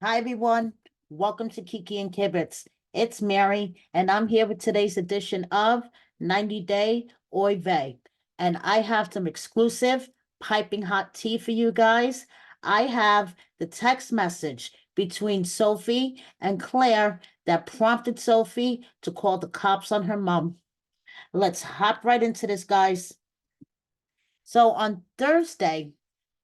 Hi, everyone. Welcome to Kiki and Kibbitz. It's Mary, and I'm here with today's edition of 90 Day Oy Vey. And I have some exclusive piping hot tea for you guys. I have the text message between Sophie and Claire that prompted Sophie to call the cops on her mom. Let's hop right into this, guys. So on Thursday,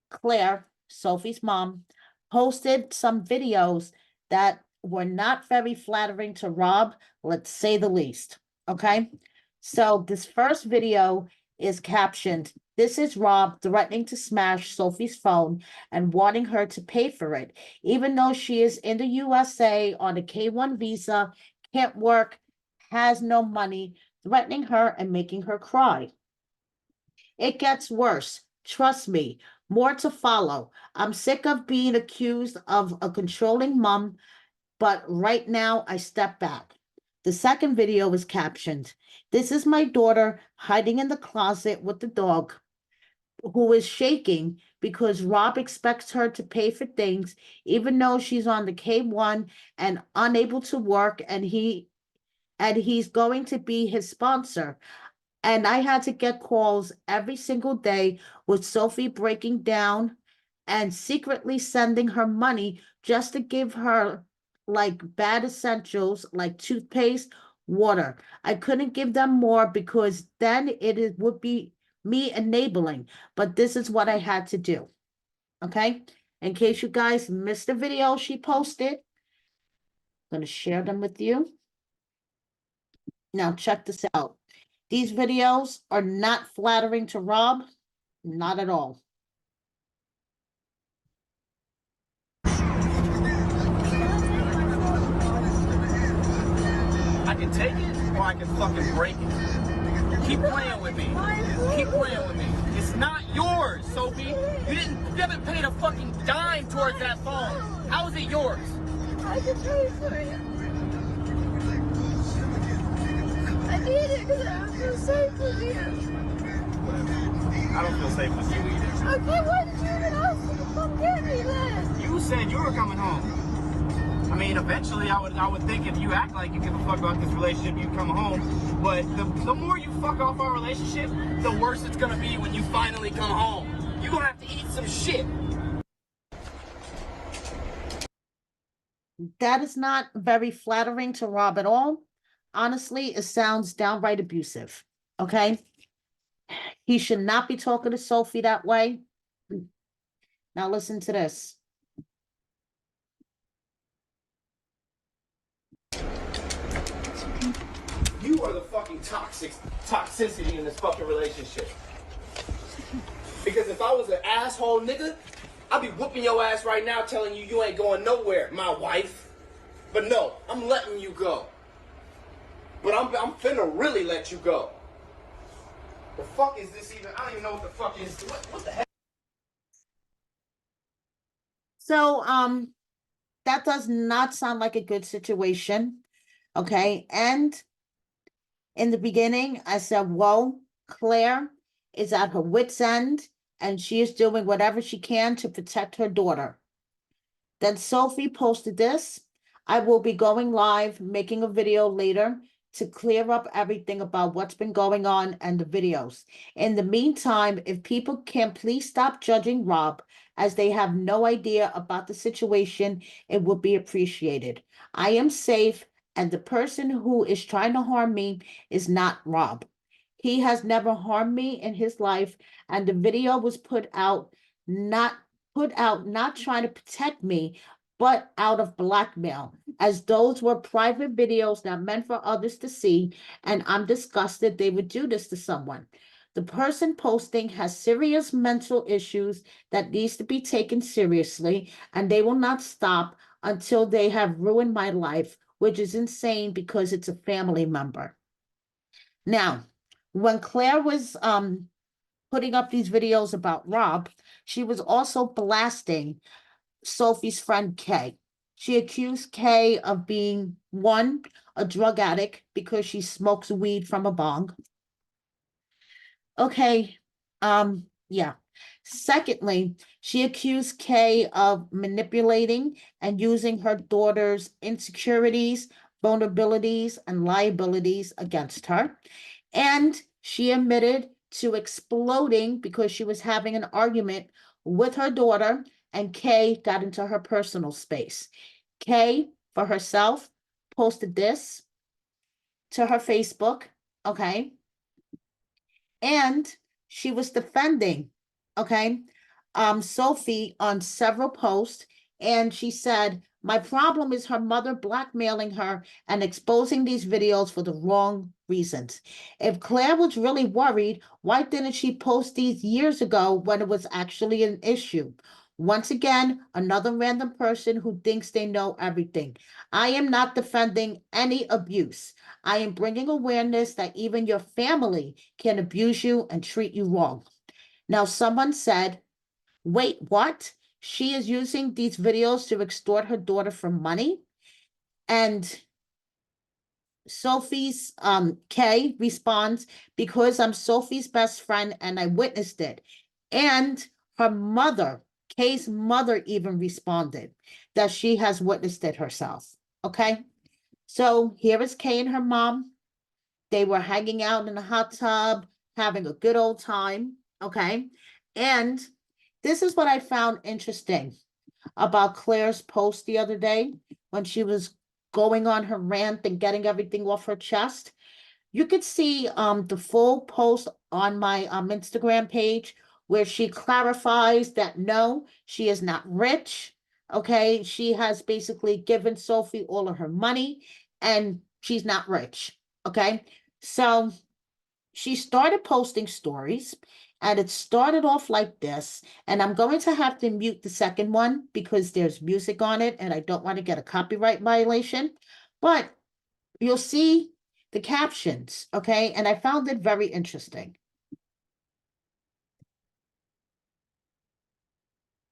Claire, Sophie's mom, posted some videos that were not very flattering to Rob, let's say the least. Okay. So this first video is captioned, "This is Rob threatening to smash Sophie's phone and wanting her to pay for it, even though she is in the USA on a K-1 visa, can't work, has no money, threatening her and making her cry. It gets worse. Trust me. More to follow. I'm sick of being accused of a controlling mom, but right now I step back." The second video is captioned, "This is my daughter hiding in the closet with the dog, who is shaking because Rob expects her to pay for things, even though she's on the K-1 and unable to work, and he's going to be his sponsor. And I had to get calls every single day with Sophie breaking down and secretly sending her money just to give her like bad essentials like toothpaste, water. I couldn't give them more because then would be me enabling, but this is what I had to do." Okay. In case you guys missed the video she posted, I'm going to share them with you. Now, check this out. These videos are not flattering to Rob, not at all. I can take it or I can fucking break it. Keep playing with me. Keep playing with me. It's not yours, Sophie. You haven't paid a fucking dime towards that phone. How is it yours? I can pay for it. I need it because I don't feel safe with you. Whatever. I don't feel safe with you either. Okay, why did you even ask me to come get me then? You said you were coming home. I mean, eventually I would think if you act like you give a fuck about this relationship, you'd come home. But the more you fuck off our relationship, the worse it's gonna be when you finally come home. You're gonna have to eat some shit. That is not very flattering to Rob at all. Honestly, it sounds downright abusive. Okay. He should not be talking to Sophie that way. Now listen to this. You are the fucking toxicity in this fucking relationship. Because if I was an asshole nigga, I'd be whooping your ass right now telling you you ain't going nowhere, my wife. But no, I'm letting you go. But I'm finna really let you go. The fuck is this even? I don't even know what the fuck is. What the heck? So, that does not sound like a good situation. Okay. And in the beginning, I said, well, Claire is at her wit's end and she is doing whatever she can to protect her daughter. Then Sophie posted this. "I will be going live, making a video later to clear up everything about what's been going on and the videos. In the meantime, if people can please stop judging Rob as they have no idea about the situation, it would be appreciated. I am safe and the person who is trying to harm me is not Rob. He has never harmed me in his life, and the video was put out not trying to protect me, but out of blackmail, as those were private videos not meant for others to see, and I'm disgusted they would do this to someone. The person posting has serious mental issues that needs to be taken seriously, and they will not stop until they have ruined my life, which is insane because it's a family member." Now, when Claire was putting up these videos about Rob, she was also blasting Sophie's friend Kay. She accused Kay of being, one, a drug addict because she smokes weed from a bong. Okay, yeah. Secondly, she accused Kay of manipulating and using her daughter's insecurities, vulnerabilities, and liabilities against her. And she admitted to exploding because she was having an argument with her daughter, and Kay got into her personal space. Kay, for herself, posted this to her Facebook, okay? And she was defending, okay, Sophie on several posts, and she said, my problem is her mother blackmailing her and exposing these videos for the wrong reasons. If Claire was really worried, why didn't she post these years ago when it was actually an issue? Once again, another random person who thinks they know everything. I am not defending any abuse. I am bringing awareness that even your family can abuse you and treat you wrong. Now, someone said, wait, what? She is using these videos to extort her daughter for money? And Sophie's Kay responds, because I'm Sophie's best friend and I witnessed it. And her mother, Kay's mother, even responded that she has witnessed it herself. Okay. So here is Kay and her mom. They were hanging out in the hot tub, having a good old time. Okay. And this is what I found interesting about Claire's post the other day when she was going on her rant and getting everything off her chest. You could see the full post on my Instagram page where she clarifies that no, she is not rich. Okay, she has basically given Sophie all of her money and she's not rich. Okay, so she started posting stories and it started off like this. And I'm going to have to mute the second one because there's music on it and I don't want to get a copyright violation. But you'll see the captions, okay? And I found it very interesting.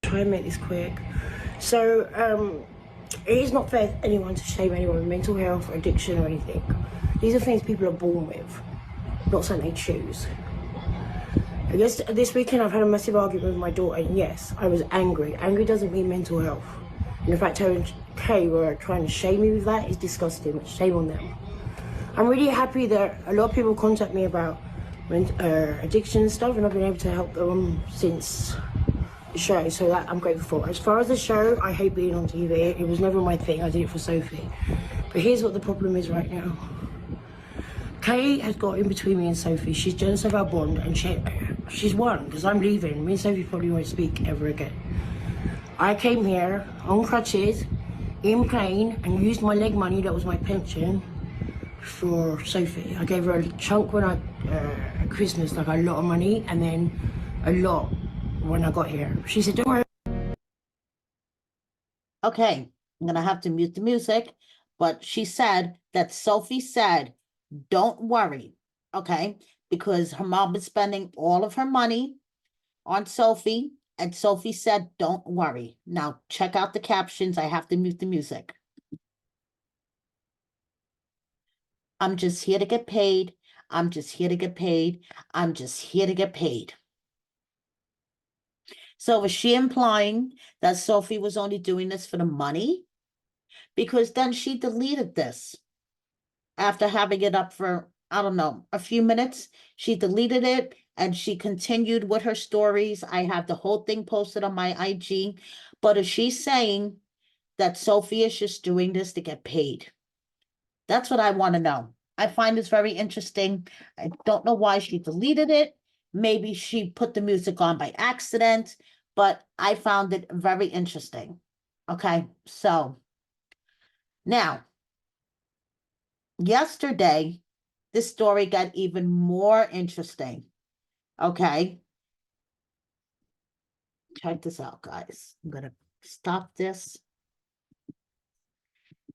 Try and make this quick. So, it is not fair for anyone to shame anyone with mental health, addiction, or anything. These are things people are born with, not something they choose. I guess this weekend I've had a massive argument with my daughter, and yes, I was angry. Angry doesn't mean mental health. And the fact her and Kay were trying to shame me with that is disgusting. Shame on them. I'm really happy that a lot of people contact me about addiction and stuff, and I've been able to help them since the show, so that I'm grateful for. As far as the show, I hate being on TV. It was never my thing. I did it for Sophie. But here's what the problem is right now. Kay has got in between me and Sophie. She's jealous of our bond, and she's won because I'm leaving. Me and Sophie probably won't speak ever again. I came here on crutches, in pain, and used my leg money, that was my pension, for Sophie. I gave her a chunk when at Christmas, like a lot of money, and then a lot when I got here. She said, don't worry. Okay, I'm going to have to mute the music, but she said that Sophie said, don't worry, okay, because her mom was spending all of her money on Sophie, and Sophie said, don't worry. Now, check out the captions. I have to mute the music. I'm just here to get paid. I'm just here to get paid. I'm just here to get paid. So was she implying that Sophie was only doing this for the money? Because then she deleted this after having it up for, I don't know, a few minutes. She deleted it and she continued with her stories. I have the whole thing posted on my IG. But is she saying that Sophie is just doing this to get paid? That's what I want to know. I find this very interesting. I don't know why she deleted it. Maybe she put the music on by accident, but I found it very interesting. Okay, so now, yesterday, this story got even more interesting. Okay, check this out, guys. I'm going to stop this.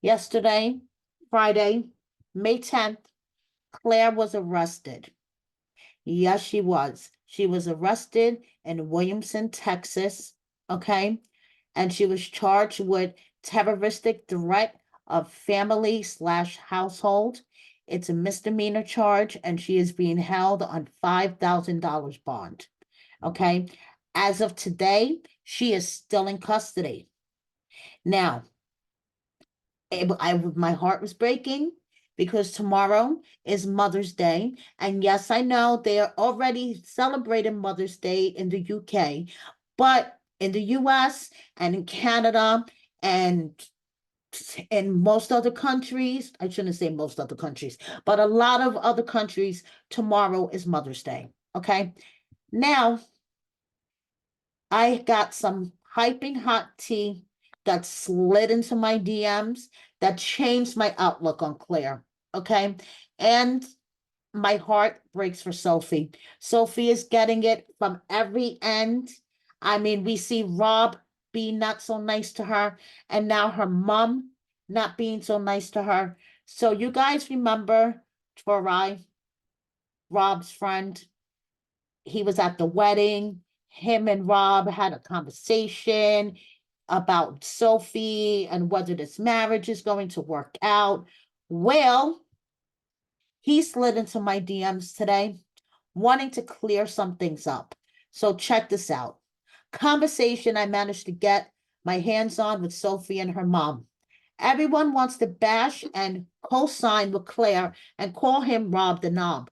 Yesterday, Friday, May 10th, Claire was arrested. Yes, she was. She was arrested in Williamson, Texas, okay? And she was charged with terroristic threat of family/household. It's a misdemeanor charge, and she is being held on $5,000 bond, okay? As of today, she is still in custody. Now, my heart was breaking because tomorrow is Mother's Day. And yes, I know they are already celebrating Mother's Day in the UK, but in the US and in Canada and in most other countries, I shouldn't say most other countries, but a lot of other countries, tomorrow is Mother's Day. Okay. Now, I got some piping hot tea that slid into my DMs that changed my outlook on Claire. Okay. And my heart breaks for Sophie. Sophie is getting it from every end. I mean, we see Rob being not so nice to her, and now her mom not being so nice to her. So you guys remember Tori, Rob's friend? He was at the wedding. Him and Rob had a conversation about Sophie and whether this marriage is going to work out. Well, he slid into my DMs today wanting to clear some things up. So check this out. Conversation I managed to get my hands on with Sophie and her mom. Everyone wants to bash and co-sign with Claire and call him Rob the Knob.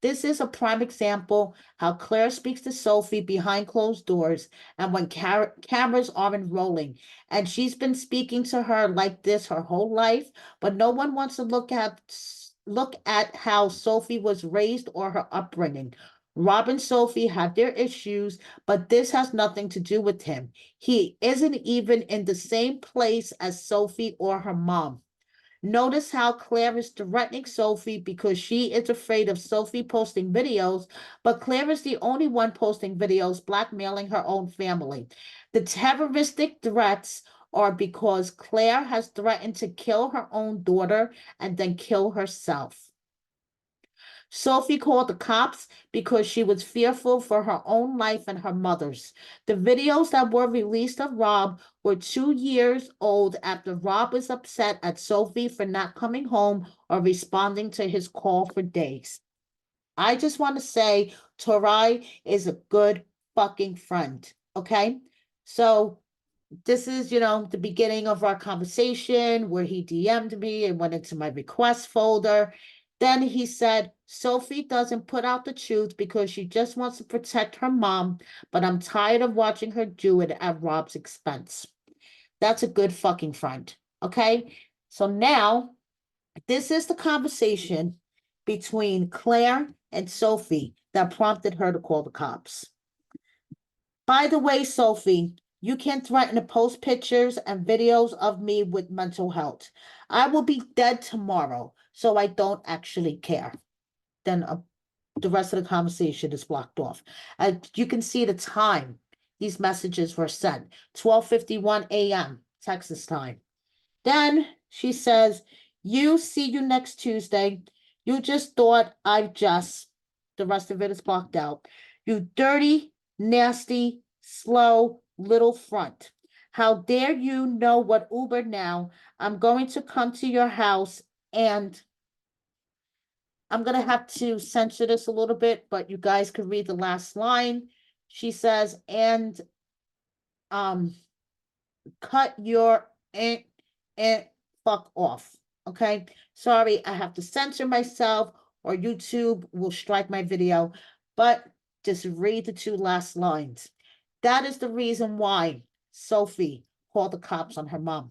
This is a prime example how Claire speaks to Sophie behind closed doors and when cameras aren't rolling. And she's been speaking to her like this her whole life, but no one wants to look at how Sophie was raised or her upbringing. Rob and Sophie have their issues, but this has nothing to do with him. He isn't even in the same place as Sophie or her mom. Notice how Claire is threatening Sophie because she is afraid of Sophie posting videos, but Claire is the only one posting videos blackmailing her own family. The terroristic threats are because Claire has threatened to kill her own daughter and then kill herself. Sophie called the cops because she was fearful for her own life and her mother's. The videos that were released of Rob were 2 years old after Rob was upset at Sophie for not coming home or responding to his call for days. I just want to say Torai is a good fucking friend. Okay. So this is, the beginning of our conversation where he DM'd me and went into my request folder. Then he said, Sophie doesn't put out the truth because she just wants to protect her mom, but I'm tired of watching her do it at Rob's expense. That's a good fucking friend. Okay. So now this is the conversation between Claire and Sophie that prompted her to call the cops. By the way, Sophie, you can threaten to post pictures and videos of me with mental health. I will be dead tomorrow, so I don't actually care. Then the rest of the conversation is blocked off. You can see the time these messages were sent, 12:51 a.m. Texas time. Then she says, see you next Tuesday. You just thought the rest of it is blocked out. You dirty, nasty, slow little front. How dare you know what Uber now? I'm going to come to your house and I'm going to have to censor this a little bit, but you guys can read the last line. She says, and cut your fuck off. Okay. Sorry, I have to censor myself or YouTube will strike my video, but just read the two last lines. That is the reason why Sophie called the cops on her mom.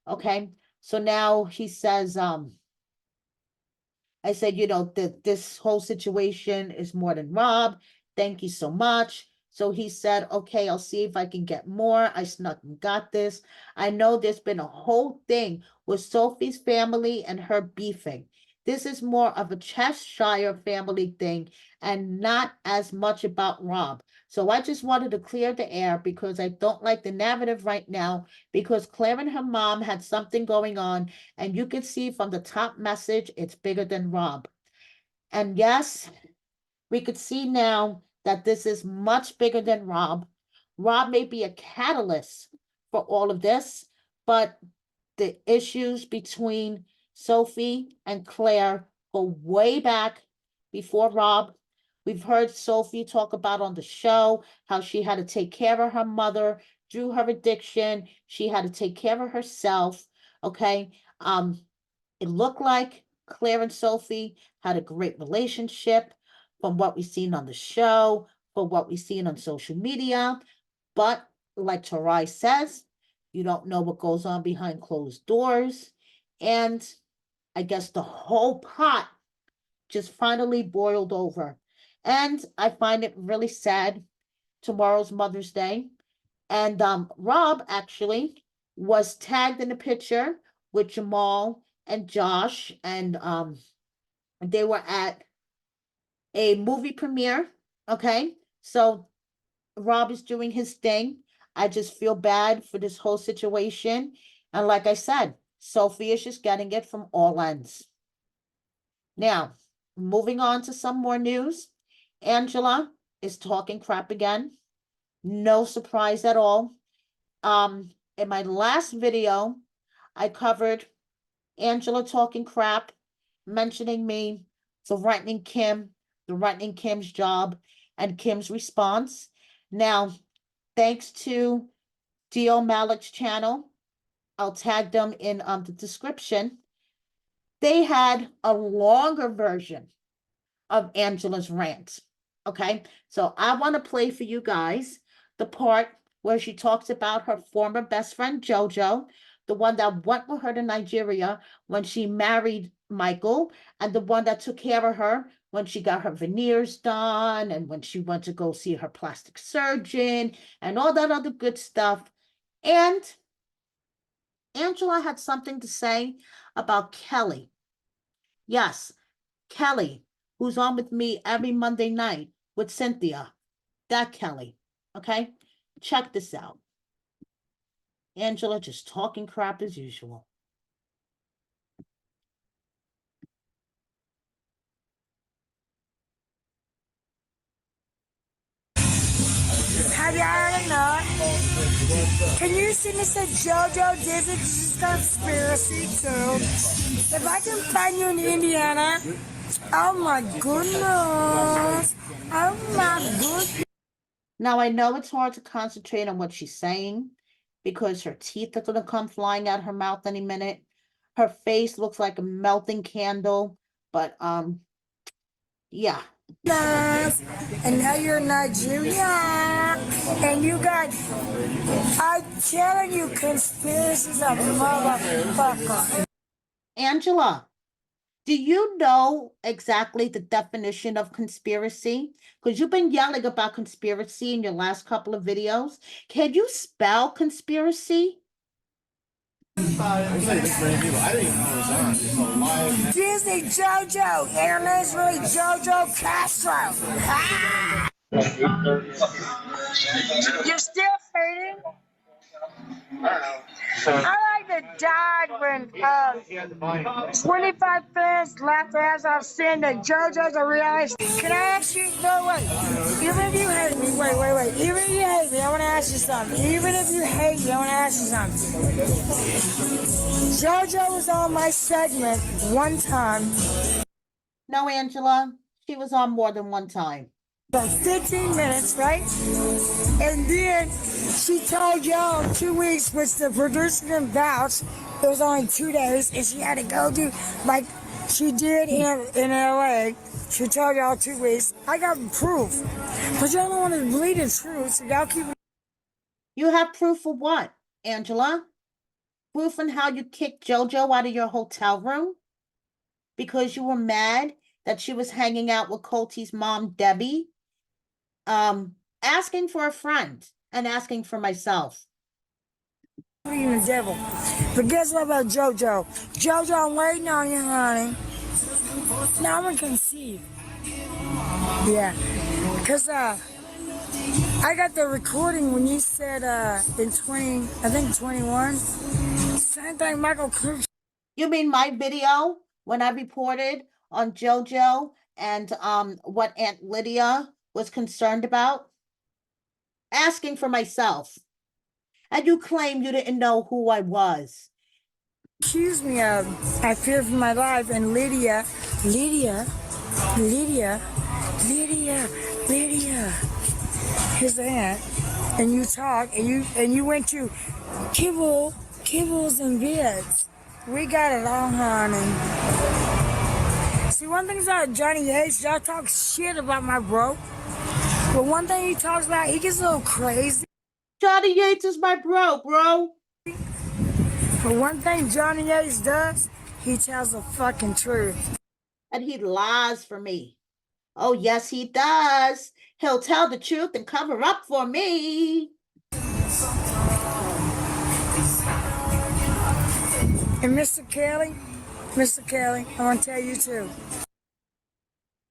Okay. So now he says, I said, that this whole situation is more than Rob. Thank you so much. So he said, okay, I'll see if I can get more. I snuck and got this. I know there's been a whole thing with Sophie's family and her beefing. This is more of a Cheshire family thing and not as much about Rob. So I just wanted to clear the air because I don't like the narrative right now because Claire and her mom had something going on and you can see from the top message, it's bigger than Rob. And yes, we could see now that this is much bigger than Rob. Rob may be a catalyst for all of this, but the issues between Sophie and Claire go way back before Rob. We've heard Sophie talk about on the show how she had to take care of her mother through her addiction. She had to take care of herself. Okay. It looked like Claire and Sophie had a great relationship from what we've seen on the show, from what we've seen on social media. But like Tarai says, you don't know what goes on behind closed doors. And I guess the whole pot just finally boiled over. And I find it really sad. Tomorrow's Mother's Day. And Rob actually was tagged in the picture with Jamal and Josh. And they were at a movie premiere. Okay. So Rob is doing his thing. I just feel bad for this whole situation. And like I said, Sophie is just getting it from all ends. Now, moving on to some more news. Angela is talking crap again. No surprise at all. In my last video, I covered Angela talking crap, mentioning me, threatening Kim's job, and Kim's response. Now, thanks to D.O. Malik's channel, I'll tag them in the description. They had a longer version of Angela's rant. Okay, so I want to play for you guys the part where she talks about her former best friend JoJo, the one that went with her to Nigeria when she married Michael, and the one that took care of her when she got her veneers done and when she went to go see her plastic surgeon and all that other good stuff. And Angela had something to say about Kelly. Yes, Kelly, who's on with me every Monday night with Cynthia. That Kelly. Okay? Check this out. Angela just talking crap as usual. Have you heard enough? Can you see me say JoJo did it? This is conspiracy too. If I can find you in Indiana, oh my goodness. Oh my goodness. Now, I know it's hard to concentrate on what she's saying because her teeth are going to come flying out her mouth any minute. Her face looks like a melting candle, but yeah. And now you're in Nigeria, and you got, I'm telling you, conspiracies of motherfucker. Angela, do you know exactly the definition of conspiracy? Because you've been yelling about conspiracy in your last couple of videos. Can you spell conspiracy? Disney JoJo, airlines really JoJo Castro. You're still hating? I like the dad when 25 fans laughed as I've seen that JoJo's a reality. Can I ask you? No, wait. Even if you hate me, wait. Even if you hate me, I want to ask you something. Even if you hate me, I want to ask you something. JoJo was on my segment one time. No, Angela, she was on more than one time. About 15 minutes, right? And then she told y'all 2 weeks, which the producer didn't vouch. It was only 2 days, and she had to go do like she did in LA. She told y'all 2 weeks. I got proof, but y'all don't want to believe the truth, so y'all keep. You have proof for what, Angela? Proof on how you kicked JoJo out of your hotel room? Because you were mad that she was hanging out with Colty's mom, Debbie? Asking for a friend and asking for myself. You the devil. But guess what about JoJo? JoJo, I'm waiting on you, honey. Now I'm gonna conceive. Yeah. Because I got the recording when you said in 21. Same thing Michael Cruz. You mean my video when I reported on JoJo and what Aunt Lydia was concerned about? Asking for myself. And you claim you didn't know who I was. Accused me of. I fear for my life, and Lydia Lydia, his aunt, and you talk, and you went to kibbles and bits. We got it all, honey. See, one thing about Johnny Yates, y'all talk shit about my bro, but one thing he talks about, he gets a little crazy. Johnny Yates is my bro. But one thing Johnny Yates does, he tells the fucking truth. And he lies for me. Oh, yes, he does. He'll tell the truth and cover up for me. And Mr. Kelly, I want to tell you too.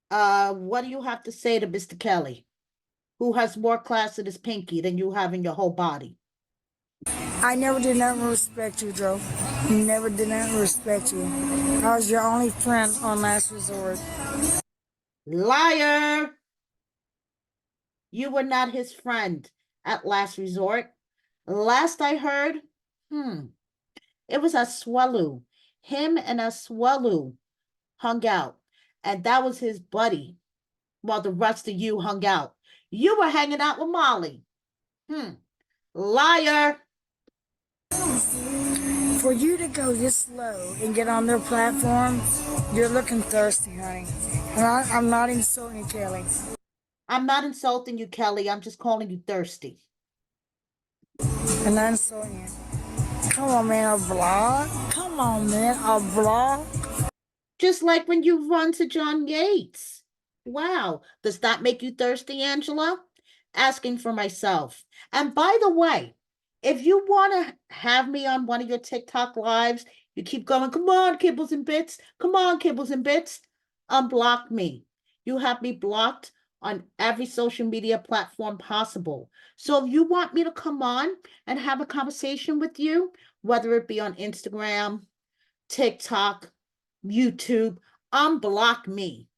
What do you have to say to Mr. Kelly, who has more class in his pinky than you have in your whole body? I never did not respect you, Joe. Never did not respect you. I was your only friend on Last Resort. Liar! You were not his friend at Last Resort. Last I heard, it was a Swallow. Him and a Swallow hung out, and that was his buddy, while the rest of you hung out. You were hanging out with Molly. Liar! For you to go this low and get on their platform, you're looking thirsty, honey. And I'm not insulting Kelly. I'm not insulting you, Kelly. I'm just calling you thirsty. I'm not insulting you. Come on, man, a vlog? Come on, man, a vlog? Just like when you run to John Yates. Wow. Does that make you thirsty, Angela? Asking for myself. And by the way, if you want to have me on one of your TikTok lives, you keep going, come on, Kibbles and Bits. Come on, Kibbles and Bits. Unblock me. You have me blocked on every social media platform possible. So if you want me to come on and have a conversation with you, whether it be on Instagram, TikTok, YouTube, unblock me.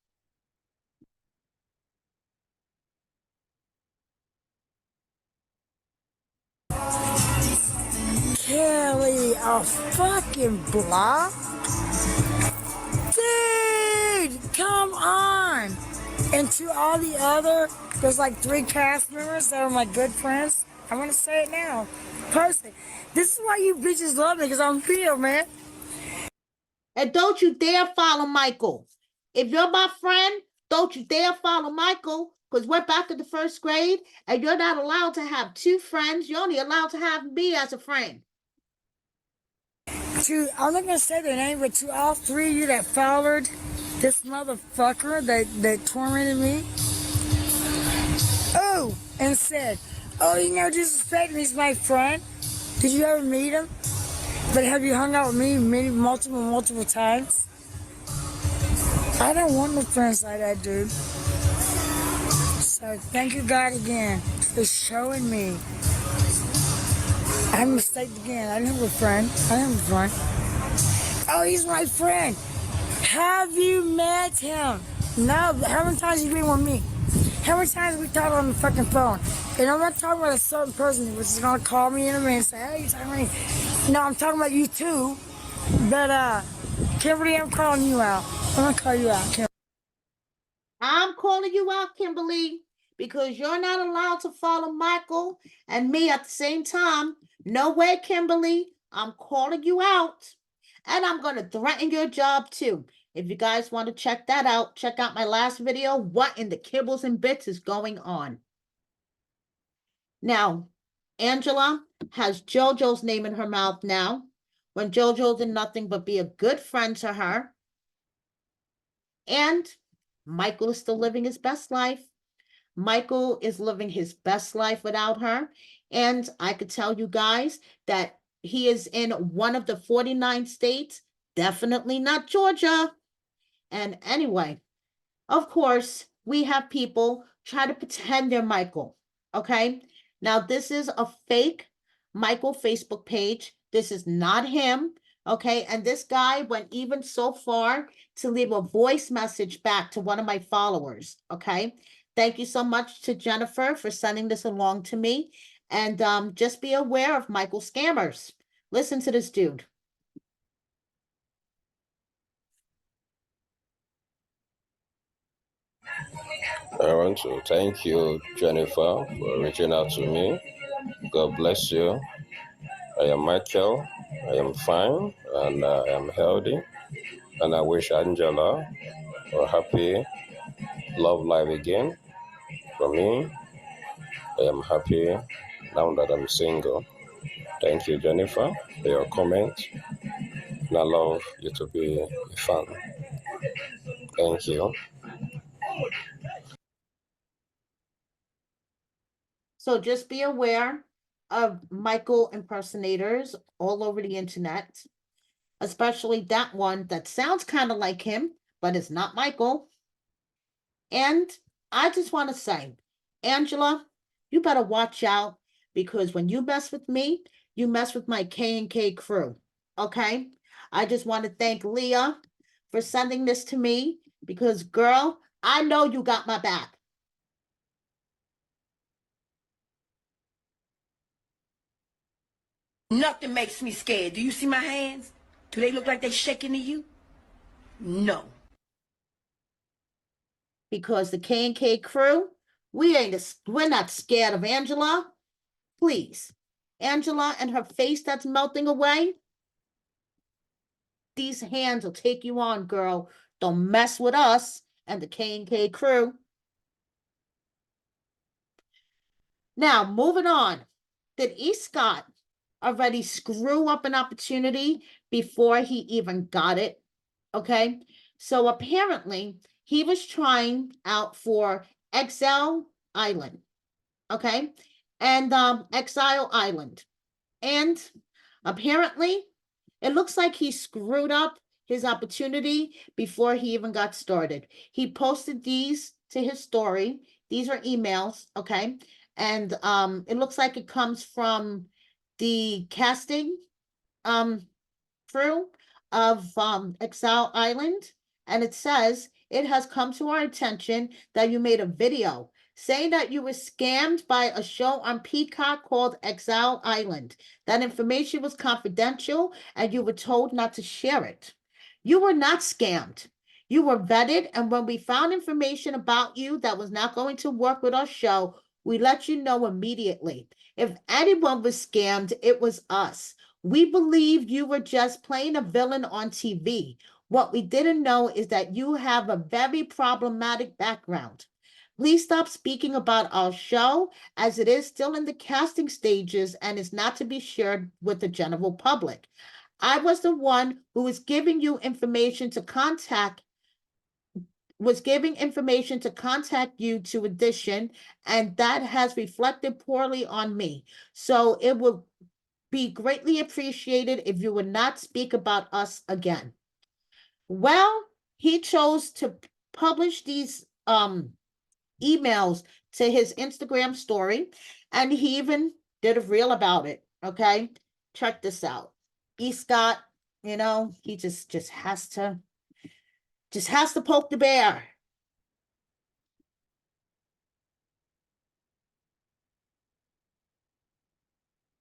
Kelly, a fucking block? Dude, come on. And to all the other, there's like 3 cast members that are my good friends. I want to say it now. Person, this is why you bitches love me, because I'm real, man. And don't you dare follow Michael. If you're my friend, don't you dare follow Michael, because we're back in the 1st grade, and you're not allowed to have 2 friends. You're only allowed to have me as a friend. I'm not going to say their name, but to all 3 of you that followed this motherfucker that tormented me. Oh, and said, oh, you know, disrespect me, he's my friend. Did you ever meet him? But have you hung out with me multiple times? I don't want no friends like that, dude. So thank you, God, again, for showing me. I mistaked again. I didn't have a friend. Oh, he's my friend. Have you met him? No. How many times have you been with me? How many times we talked on the fucking phone? And I'm not talking about a certain person which is gonna call me in a minute and say, hey, you talking about me? No, I'm talking about you too. But Kimberly, I'm calling you out. I'm gonna call you out, Kimberly. I'm calling you out, Kimberly, because you're not allowed to follow Michael and me at the same time. No way, Kimberly. I'm calling you out. And I'm going to threaten your job too. If you guys want to check that out, check out my last video, What in the Kibbles and Bits is Going On? Now, Angela has JoJo's name in her mouth now, when JoJo did nothing but be a good friend to her. And Michael is still living his best life. Michael is living his best life without her. And I could tell you guys that he is in one of the 49 states, definitely not Georgia. And anyway, of course, we have people try to pretend they're Michael. Okay. Now, this is a fake Michael Facebook page. This is not him. Okay. And this guy went even so far to leave a voice message back to one of my followers. Okay. Thank you so much to Jennifer for sending this along to me. And just be aware of Michael scammers. Listen to this dude. I want to thank you, Jennifer, for reaching out to me. God bless you. I am Michael. I am fine and I am healthy. And I wish Angela a happy love life again. For me, I am happy now that I'm single. Thank you, Jennifer, for your comment. And I love you to be a fan. Thank you. So just be aware of Michael impersonators all over the internet, especially that one that sounds kind of like him, but it's not Michael. And I just want to say, Angela, you better watch out because when you mess with me, you mess with my K&K crew. Okay? I just want to thank Leah for sending this to me because, girl, I know you got my back. Nothing makes me scared. Do you see my hands? Do they look like they're shaking to you? No. Because the K&K crew, we're not scared of Angela. Please. Angela and her face that's melting away. These hands will take you on, girl. Don't mess with us and the K&K crew. Now, moving on. Did EScott already screw up an opportunity before he even got it? Okay. So apparently he was trying out for Exile Island. Okay. And Exile Island. And apparently it looks like he screwed up his opportunity before he even got started. He posted these to his story. These are emails, okay? And it looks like it comes from the casting crew of Exile Island. And it says, it has come to our attention that you made a video saying that you were scammed by a show on Peacock called Exile Island. That information was confidential and you were told not to share it. You were not scammed. You were vetted, and when we found information about you that was not going to work with our show, we let you know immediately. If anyone was scammed, it was us. We believed you were just playing a villain on TV. What we didn't know is that you have a very problematic background. Please stop speaking about our show as it is still in the casting stages and is not to be shared with the general public. I was the one who was giving you information to contact you to audition, and that has reflected poorly on me. So it will be greatly appreciated if you would not speak about us again. Well, he chose to publish these emails to his Instagram story, and he even did a reel about it. Okay, check this out. EScott, he just has to poke the bear.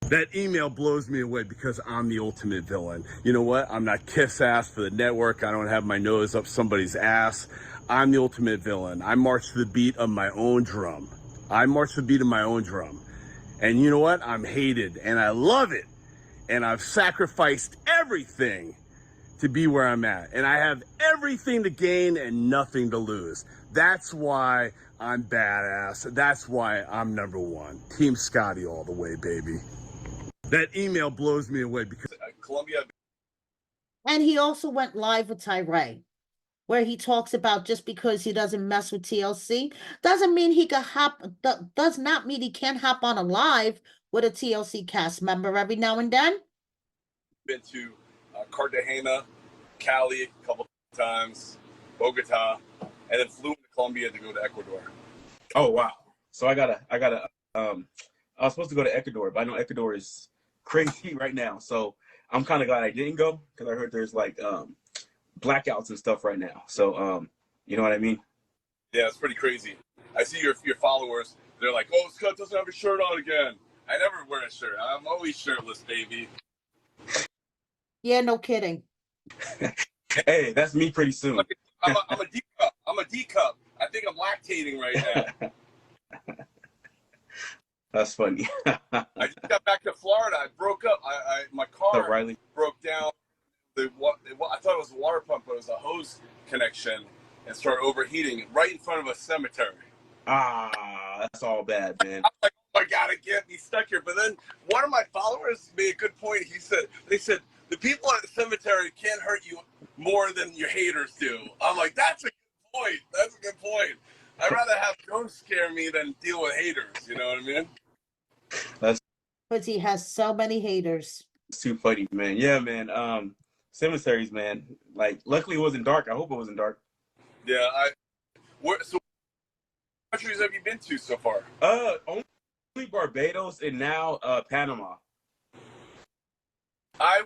That email blows me away because I'm the ultimate villain. You know what? I'm not kiss ass for the network. I don't have my nose up somebody's ass. I'm the ultimate villain. I march to the beat of my own drum. And you know what? I'm hated and I love it. And I've sacrificed everything to be where I'm at. And I have everything to gain and nothing to lose. That's why I'm badass. That's why I'm number one. Team Scotty all the way, baby. That email blows me away because Columbia. And he also went live with Tyree, where he talks about just because he doesn't mess with TLC doesn't mean he can does not mean he can't hop on a live with a TLC cast member every now and then. Been to Cartagena, Cali a couple times, Bogota, and then flew to Colombia to go to Ecuador. Oh wow! So I was supposed to go to Ecuador, but I know Ecuador is crazy right now. So I'm kind of glad I didn't go because I heard there's like blackouts and stuff right now. So you know what I mean? Yeah, it's pretty crazy. I see your followers. They're like, "Oh, Scott doesn't have a shirt on again." I never wear a shirt. I'm always shirtless, baby. Yeah, no kidding. Hey, that's me pretty soon. I'm a D cup. I'm a D cup. I think I'm lactating right now. That's funny. I just got back to Florida. I broke up. My car Riley. broke down. I thought it was a water pump, but it was a hose connection, and started overheating right in front of a cemetery. That's all bad, man. I'm like, oh my God, I can't be stuck here. But then one of my followers made a good point. They said, the people at the cemetery can't hurt you more than your haters do. I'm like, that's a good point. That's a good point. I'd rather have ghosts scare me than deal with haters. You know what I mean? Because he has so many haters. It's too funny, man. Yeah, man. Cemeteries, man. Like, luckily it wasn't dark. I hope it wasn't dark. Yeah. So what countries have you been to so far? Only Barbados and now Panama. I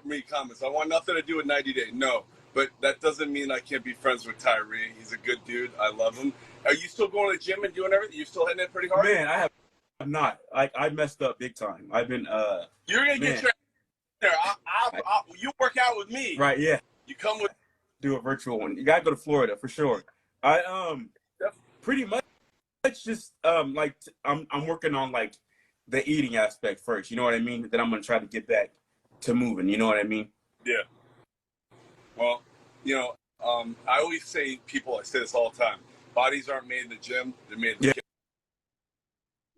read comments. I want nothing to do with 90 Day. No, but that doesn't mean I can't be friends with Tyree. He's a good dude. I love him. Are you still going to the gym and doing everything? You still hitting it pretty hard? Man, I have not. Like, I messed up big time. I've been You're gonna get your there. You work out with me. Right, yeah. You come with do a virtual one. You gotta go to Florida for sure. I pretty much just like I'm working on like the eating aspect first. You know what I mean? Then I'm gonna try to get back to moving. You know what I mean? Yeah. Well, I always say I say this all the time. Bodies aren't made in the gym; they're made in the kitchen.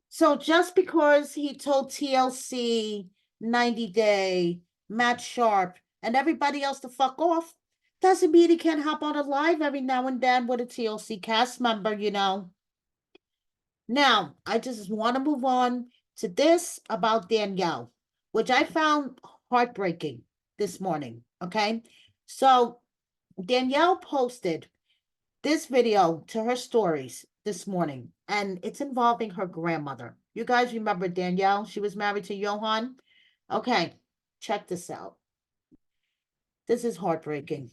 So just because he told TLC, 90 Day, Matt Sharp, and everybody else to fuck off, doesn't mean he can't hop on a live every now and then with a TLC cast member, Now, I just want to move on to this about Danielle, which I found heartbreaking this morning, okay? So Danielle posted this video to her stories this morning, and it's involving her grandmother. You guys remember Danielle? She was married to Johan. Okay, check this out. This is heartbreaking.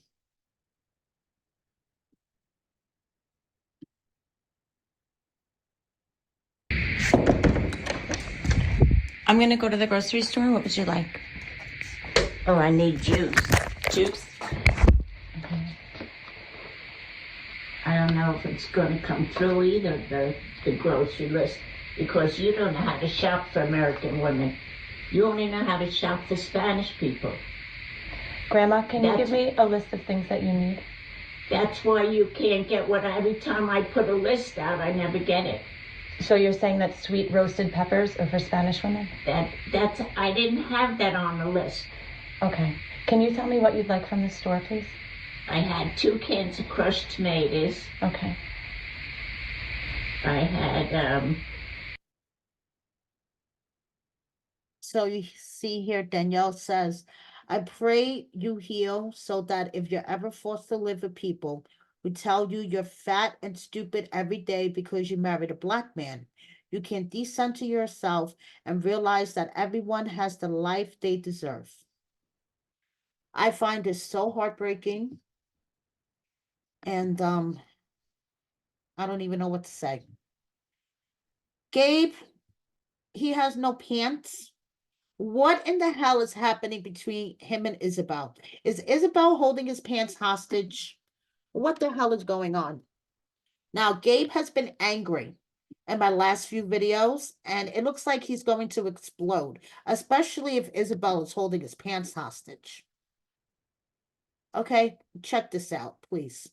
I'm gonna go to the grocery store. What would you like? Oh, I need juice. Juice? I don't know if it's going to come through either, the grocery list, because you don't know how to shop for American women. You only know how to shop for Spanish people. Grandma, can you give me a list of things that you need? That's why you can't get what every time I put a list out, I never get it. So you're saying that sweet roasted peppers are for Spanish women? I didn't have that on the list. Okay. Can you tell me what you'd like from the store, please? I had 2 cans of crushed tomatoes. Okay. I had, So you see here, Danielle says, I pray you heal so that if you're ever forced to live with people who tell you you're fat and stupid every day because you married a black man, you can decenter yourself and realize that everyone has the life they deserve. I find this so heartbreaking. And I don't even know what to say. Gabe, he has no pants. What in the hell is happening between him and Isabel? Is Isabel holding his pants hostage? What the hell is going on? Now, Gabe has been angry in my last few videos, and it looks like he's going to explode, especially if Isabel is holding his pants hostage. Okay, check this out, please.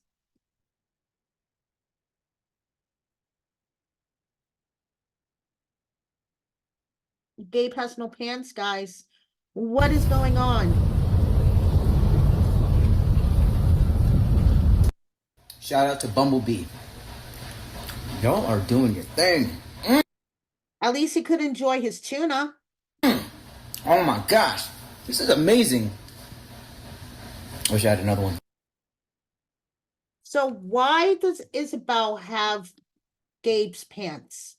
Gabe has no pants, guys. What is going on? Shout out to Bumblebee. Y'all are doing your thing. At least he could enjoy his tuna. Oh my gosh. This is amazing. I wish I had another one. So why does Isabel have Gabe's pants?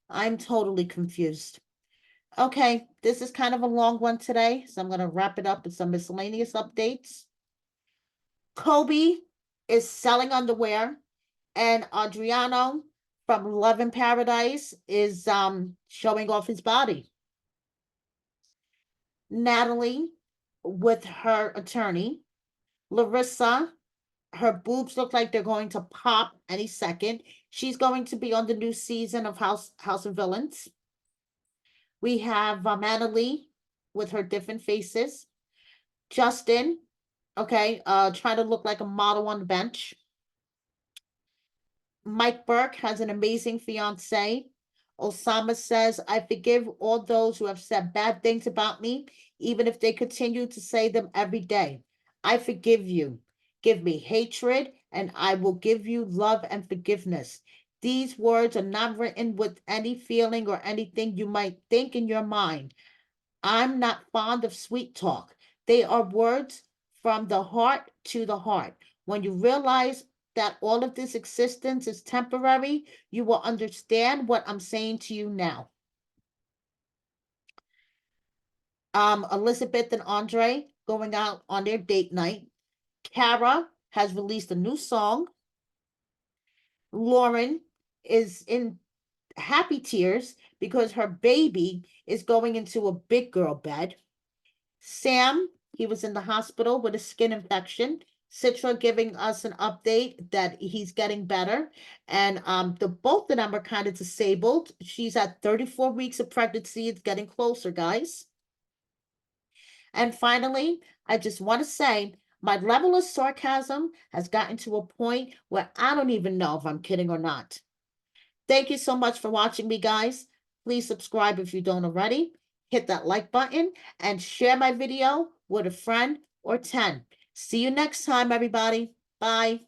I'm totally confused. Okay, this is kind of a long one today, so I'm going to wrap it up with some miscellaneous updates. Kobe is selling underwear, and Adriano from Love in Paradise is showing off his body. Natalie with her attorney, Larissa Her boobs look like they're going to pop any second. She's going to be on the new season of House of Villains. We have Anna Lee with her different faces. Justin, okay, trying to look like a model on the bench. Mike Burke has an amazing fiance. Osama says, I forgive all those who have said bad things about me, even if they continue to say them every day. I forgive you. Give me hatred, and I will give you love and forgiveness. These words are not written with any feeling or anything you might think in your mind. I'm not fond of sweet talk. They are words from the heart to the heart. When you realize that all of this existence is temporary, you will understand what I'm saying to you now. Elizabeth and Andre going out on their date night. Kara has released a new song. Lauren is in happy tears because her baby is going into a big girl bed. Sam, he was in the hospital with a skin infection. Citra giving us an update that he's getting better. And the both of them are kind of disabled. She's at 34 weeks of pregnancy. It's getting closer, guys. And finally, I just want to say my level of sarcasm has gotten to a point where I don't even know if I'm kidding or not. Thank you so much for watching me, guys. Please subscribe if you don't already. Hit that like button and share my video with a friend or 10. See you next time, everybody. Bye.